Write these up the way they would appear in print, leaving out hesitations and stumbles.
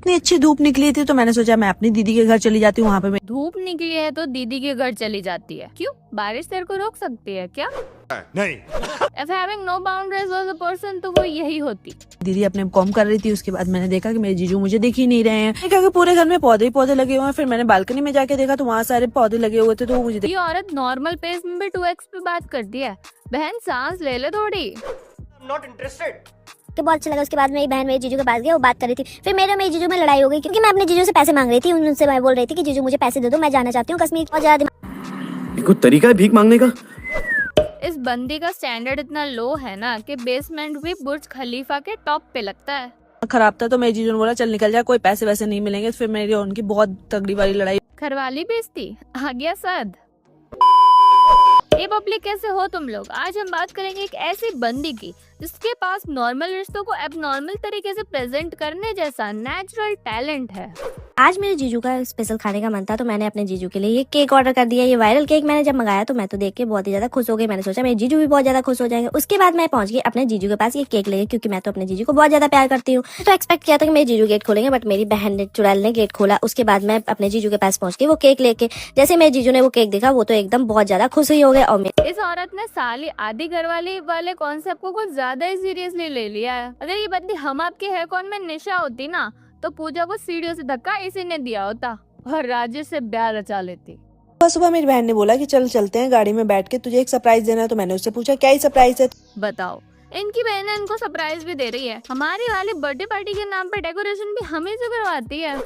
इतनी अच्छी धूप निकली थी तो मैंने सोचा मैं अपनी दीदी के घर चली जाती हूँ, वहाँ पे धूप निकली है तो दीदी के घर चली जाती है, क्यों? बारिश तेरे को रोक सकती है क्या? नहीं। If having no boundaries was a person, तो वो यही होती। दीदी अपने कॉम कर रही थी। उसके बाद मैंने देखा कि मेरे जीजू मुझे दिख ही नहीं रहे हैं। देखा कि पूरे घर में पौधे ही पौधे लगे हुए हैं। फिर मैंने बालकनी में जाके देखा तो वहाँ सारे पौधे लगे हुए थे, तो वो मुझे ये औरत नॉर्मल पेस में भी 2x पे बात करती है। बहन सांस ले ले थोड़ी। Not interested. तो बहुत अच्छा लगा। उसके बाद मेरी बहन मेरे जीजू के पास गई, वो बात कर रही थी। फिर मेरे जीजू में लड़ाई हो गई क्योंकि मैं अपने जीजू से पैसे मांग रही थी। उनसे मैं बोल रही थी कि जीजू मुझे पैसे दे दो, मैं जाना चाहती हूँ कश्मीर। और ज्यादा कोई तरीका है भीख मांगने का? इस बंदी का स्टैंडर्ड इतना लो है ना कि बेसमेंट भी बुर्ज खलीफा के टॉप पे लगता है। खराब था तो मेरे जीजू ने बोला चल निकल जा, कोई पैसे वैसे नहीं मिलेंगे। फिर मेरी और उनकी बहुत तगड़ी वाली लड़ाई। घरवाली बेइज्जती आ गया सद। ये पब्लिक कैसे हो तुम लोग? आज हम बात करेंगे एक ऐसी बंदी की जिसके पास नॉर्मल रिश्तों को एबनॉर्मल तरीके से प्रेजेंट करने जैसा नेचुरल टैलेंट है। आज मेरे जीजू का स्पेशल खाने का मन था तो मैंने अपने जीजू के लिए ये केक ऑर्डर कर दिया। ये वायरल केक मैंने जब मंगाया तो मैं तो देख के बहुत ही ज्यादा खुश हो गई। मैंने सोचा मेरे जीजू भी बहुत ज्यादा खुश हो जाएंगे। उसके बाद मैं पहुंच गई अपने जीजू के पास ये केक लेके, क्योंकि मैं तो अपने जीजू को बहुत ज्यादा प्यार करती हूँ। तो एक्सपेक्ट किया था कि मेरे जीजू गेट खोलेंगे, बट मेरी बहन ने चुड़ैल ने गेट खोला। उसके बाद मैं अपने जीजू के पास पहुंच गई वो केक लेके। जैसे मेरे जीजू ने वो केक देखा वो तो एकदम बहुत ज्यादा खुश ही हो गए। और इस औरत ने साली आधी घरवाली वाले कॉन्सेप्ट को कुछ ज्यादा ही सीरियसली ले लिया है। अगर ये बंदी हम आपके हेयर कॉन में निशा होती ना तो पूजा को सीढ़ियों से धक्का इसी ने दिया होता और राजेश से ब्याह रचा लेती। सुबह मेरी बहन ने बोला कि चल चलते हैं गाड़ी में बैठ के, तुझे एक सरप्राइज देना है। तो मैंने उससे पूछा क्या ही सरप्राइज है? बताओ, इनकी बहन इनको सरप्राइज भी दे रही है। हमारी वाली बर्थडे पार्टी के नाम पे डेकोरेशन भी हमें से करवाती है।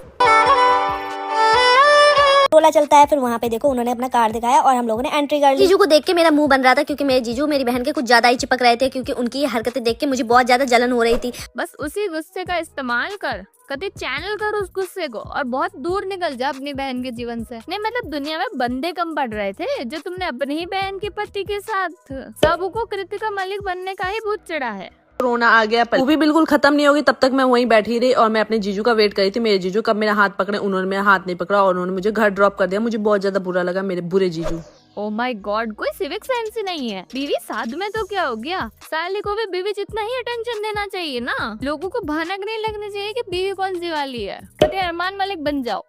टोला चलता है। फिर वहाँ पे देखो उन्होंने अपना कार्ड दिखाया और हम लोगों ने एंट्री कर ली। जीजू को देख के मेरा मुंह बन रहा था क्योंकि मेरे जीजू मेरी बहन के कुछ ज्यादा ही चिपक रहे थे, क्योंकि उनकी हरकतें देख के मुझे बहुत ज्यादा जलन हो रही थी। बस उसी गुस्से का इस्तेमाल कर, कभी चैनल कर उस गुस्से को और बहुत दूर निकल जा अपनी बहन के जीवन से। नहीं मतलब दुनिया में बंदे कम पड़ रहे थे जो तुमने अपनी ही बहन के पति के साथ। सबको कृतिका मलिक बनने का ही भूत चढ़ा है। कोरोना आ गया, वो भी बिल्कुल खत्म नहीं होगी। तब तक मैं वहीं बैठी रही और मैं अपने जीजू का वेट करी थी। मेरे जीजू कब मेरा हाथ पकड़े, उन्होंने मेरा हाथ नहीं पकड़ा और उन्होंने मुझे घर ड्रॉप कर दिया। मुझे बहुत ज्यादा बुरा लगा, मेरे बुरे जीजू। ओह माय गॉड, कोई सिविक सेंस ही नहीं है। बीवी साथ में तो क्या हो गया, साले को भी बीवी जितना ही अटेंशन देना चाहिए ना। लोगों को भनक नहीं लगनी चाहिए कि बीवी कौन सी वाली है। कभी अरमान मलिक बन जाओ।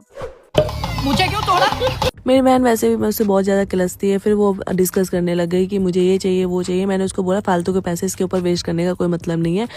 मुझे क्यों तोड़ा? मेरी बहन वैसे भी मुझसे बहुत ज्यादा किलसती है। फिर वो डिस्कस करने लग गई कि मुझे ये चाहिए वो चाहिए। मैंने उसको बोला फालतू के पैसे इसके ऊपर वेस्ट करने का कोई मतलब नहीं है।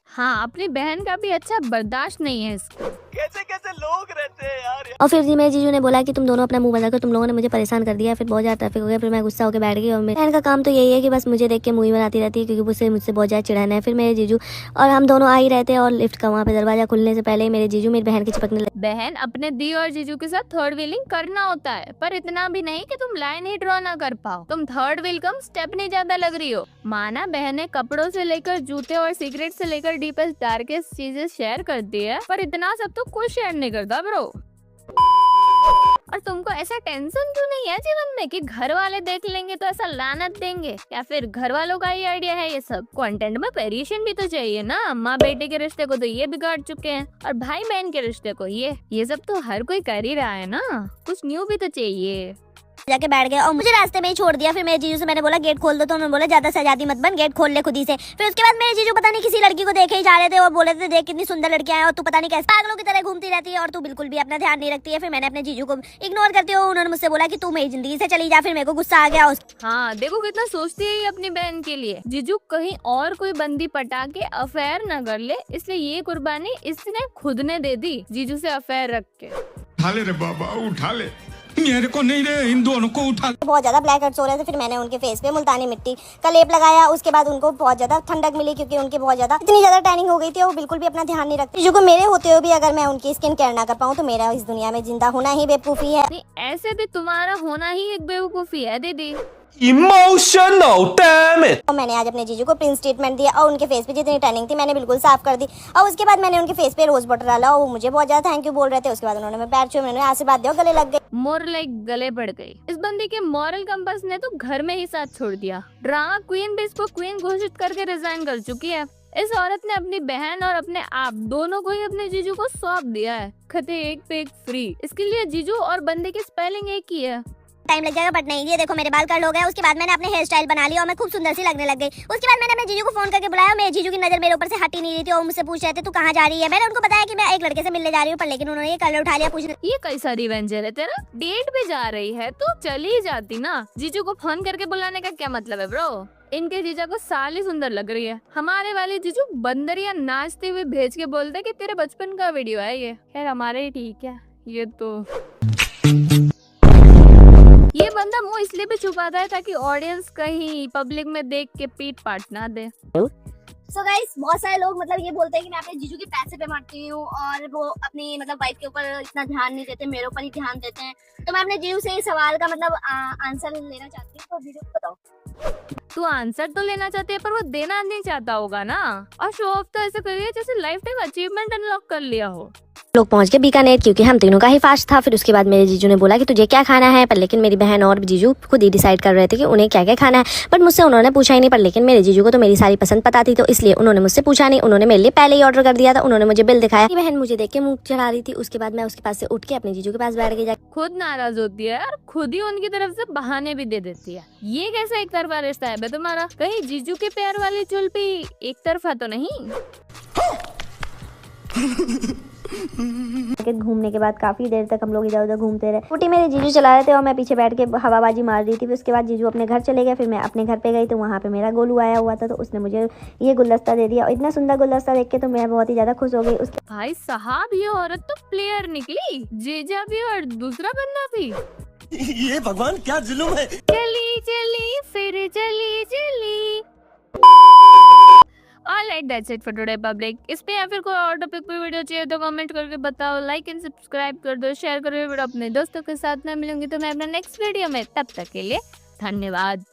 हाँ, अपनी बहन का भी अच्छा बर्दाश्त नहीं है इसको। कैसे कैसे लोग रहते हैं यार। और फिर जी मेरे जीजू ने बोला कि तुम दोनों अपना मुंह बंद रखो, तुम लोगों ने मुझे परेशान कर दिया। फिर बहुत ज्यादा ट्रैफिक हो गया। फिर मैं गुस्सा होकर बैठ गई और मेरी बहन का काम तो यही है कि बस मुझे देख के मुंह बनाती रहती है, क्योंकि मुझसे बहुत ज्यादा चिढ़ाना है। फिर मेरे जीजू और हम दोनों आ ही रहे थे और लिफ्ट का वहाँ पे दरवाजा खुलने से पहले ही मेरे जीजू मेरी बहन के चिपकने लगे। बहन अपने दी और जीजू के साथ थर्ड व्हीलिंग करना होता है, पर इतना भी नहीं कि तुम लाइन ही ड्रॉ ना कर पाओ। तुम थर्ड व्हील कम स्टेप नहीं ज्यादा लग रही हो। माना बहनें कपड़ों से लेकर जूते और सिगरेट से लेकर डीपेस्ट डार्केस्ट चीजें शेयर करती है, पर इतना सब तो कोई शेयर नहीं करता ब्रो। और तुमको ऐसा टेंशन क्यों नहीं है जीवन में कि घर वाले देख लेंगे तो ऐसा लानत देंगे, या फिर घर वालों का ही आइडिया है ये सब? कंटेंट में वेरिएशन भी तो चाहिए ना। माँ बेटे के रिश्ते को तो ये बिगाड़ चुके हैं और भाई बहन के रिश्ते को ये सब तो हर कोई कर ही रहा है ना। कुछ न्यू भी तो चाहिए। जाके बैठ गए और मुझे रास्ते में ही छोड़ दिया। फिर मेरे जीजू से मैंने बोला गेट खोल दो, तो उन्होंने बोला ज्यादा सजाती मत बन, गेट खोल ले खुद ही से। फिर उसके बाद मेरे जीजू पता नहीं किसी लड़की को देखे ही जा रहे थे और बोले थे देख कितनी सुंदर लड़कियां हैं और तू पता नहीं कैसे पागलों की तरह घूमती रहती है और तू बिल्कुल भी अपना ध्यान नहीं रखती है। फिर मैंने अपने जीजू को इग्नोर करते हुए उन्होंने मुझसे बोला कि तू मेरी जिंदगी से चली जा। फिर मेरे को गुस्सा आ गया। हाँ देखो कितना सोचती है ये अपनी बहन के लिए। जीजू कहीं और कोई बंदी पटा के अफेयर न कर ले, इसलिए ये कुर्बानी इसने खुद ने दे दी जीजू से अफेयर रख के। उठा ले रे बाबा, उठा ले, मेरे को नहीं रे, इन दोनों को उठा। बहुत ज्यादा ब्लैक हेड्स हो रहे थे। फिर मैंने उनके फेस पे मुल्तानी मिट्टी का लेप लगाया। उसके बाद उनको बहुत ज्यादा ठंडक मिली क्योंकि उनकी बहुत ज्यादा इतनी ज्यादा टैनिंग हो गई थी और वो बिल्कुल भी अपना ध्यान नहीं रखती। जो मेरे होते हुए भी अगर मैं उनकी स्किन केयर ना कर पाऊँ तो मेरा इस दुनिया में जिंदा होना ही बेवकूफी है। नहीं, ऐसे भी तुम्हारा होना ही एक बेवकूफी है दीदी। Emotional damn it. और मैंने आज अपने जीजू को प्रिंस ट्रीटमेंट दिया और उनके फेस पे जितनी टैनिंग थी मैंने बिल्कुल साफ कर दी। और उसके बाद मैंने उनके फेस पे रोज वाटर डाला और वो मुझे बहुत ज्यादा थैंक यू बोल रहे थे। उसके बाद उन्होंने मैं पैर छुए, मैंने आशीर्वाद दिया, गले लग गए। मोर लाइक गले पड़ गई। इस बंदी के मॉरल कंपास ने तो घर में ही साथ छोड़ दिया। ड्रामा क्वीन भी इसको क्वीन घोषित करके रिजाइन कर चुकी है। इस औरत ने अपनी बहन और अपने आप दोनों को ही अपने जीजू को सौंप दिया है। खते एक पे एक फ्री। इसके लिए जीजू और बंदे की स्पेलिंग एक ही है। टाइम लग जाएगा, बट नहीं, ये देखो मेरे बाल कर्ल हो गए। उसके बाद मैंने अपने हेयर स्टाइल बना लिया और मैं खूब सुंदर सी लगने लग गई। उसके बाद मैंने अपने जीजू को फोन करके बुलाया। मेरे जीजू की नजर मेरे ऊपर से हट ही नहीं रही थी और मुझसे पूछ रहे थे तू कहाँ जा रही है। मैंने उनको बताया कि मैं एक लड़के से मिलने जा रही हूँ, पर लेकिन उन्होंने ये कलर उठा लिया पूछने। ये कैसा रिवेंजर है तेरा? डेट पे जा रही है तो चली जाती ना। जीजू को फोन करके बुलाने का क्या मतलब है ब्रो? इनके जीजा को साली सुंदर लग रही है। हमारे वाले जीजू बंदरिया नाचते हुए भेज के बोलते कि तेरे बचपन का वीडियो है ये। खैर हमारे ही ठीक है। ये बंदा मुंह इसलिए भी छुपाता है ताकि ऑडियंस कहीं पब्लिक में देख के पीट पाट ना दे। सो गाइस, बहुत सारे लोग मतलब ये बोलते हैं कि मैं अपने जीजू के पैसे पे मरती हूँ और वो अपनी मतलब वाइफ के ऊपर इतना ध्यान नहीं देते, मेरे ऊपर ही ध्यान देते हैं। तो मैं अपने जीजू से इस सवाल का मतलब आंसर लेना चाहती हूँ, तो जीजू को बताओ। तू आंसर तो लेना चाहती है पर वो देना नहीं चाहता होगा ना। और शो ऑफ तो ऐसे कर रही है जैसे लाइफ टाइम अचीवमेंट अनलॉक कर लिया हो। लोग पहुंच गए बीकानेर क्योंकि हम तीनों का ही फास्ट था। फिर उसके बाद मेरे जीजू ने बोला कि तुझे क्या खाना है, पर लेकिन मेरी बहन और जीजू खुद ही डिसाइड कर रहे थे कि उन्हें क्या क्या खाना है। बट मुझसे उन्होंने पूछा ही नहीं। पर लेकिन मेरे जीजू को तो मेरी सारी पसंद पता थी, तो इसलिए उन्होंने मुझसे पूछा नहीं। उन्होंने मेरे लिए पहले ही ऑर्डर कर दिया था। उन्होंने मुझे बिल दिखाया। मेरी बहन मुझे देख के मुंह चढ़ा रही थी। उसके बाद मैं उसके पास से उठ के अपने जीजू के पास बैठ गई। खुद नाराज होती है और खुद ही उनकी तरफ से बहाने भी दे देती है। ये कैसा एक तरफा रिश्ता है बे तुम्हारा? कहीं जीजू के प्यार वाली चुलपी एक तरफा तो नहीं? घूमने के बाद काफी देर तक हम लोग इधर उधर घूमते रहे। स्कूटी मेरे जीजू चला रहे थे और मैं पीछे बैठ के हवाबाजी मार रही थी। फिर उसके बाद जीजू अपने घर चले गए। फिर मैं अपने घर पे गई तो वहाँ पे मेरा गोलू आया हुआ था, तो उसने मुझे ये गुलदस्ता दे दिया। और इतना सुंदर गुलदस्ता देख के तो मैं बहुत ही ज्यादा खुश हो गई। उसके भाई साहब ये औरत तो प्लेयर निकली, जीजा भी और दूसरा बंदा भी। ये भगवान क्या जुल्म है। चली चली फिर चली चली। Alright, that's it for today public। इस पे या फिर कोई और टॉपिक पे वीडियो चाहिए तो कमेंट करके बताओ। लाइक एंड सब्सक्राइब कर दो, शेयर करो ये वीडियो अपने दोस्तों के साथ। मैं मिलूंगी तो मैं अपना नेक्स्ट वीडियो में। तब तक के लिए धन्यवाद।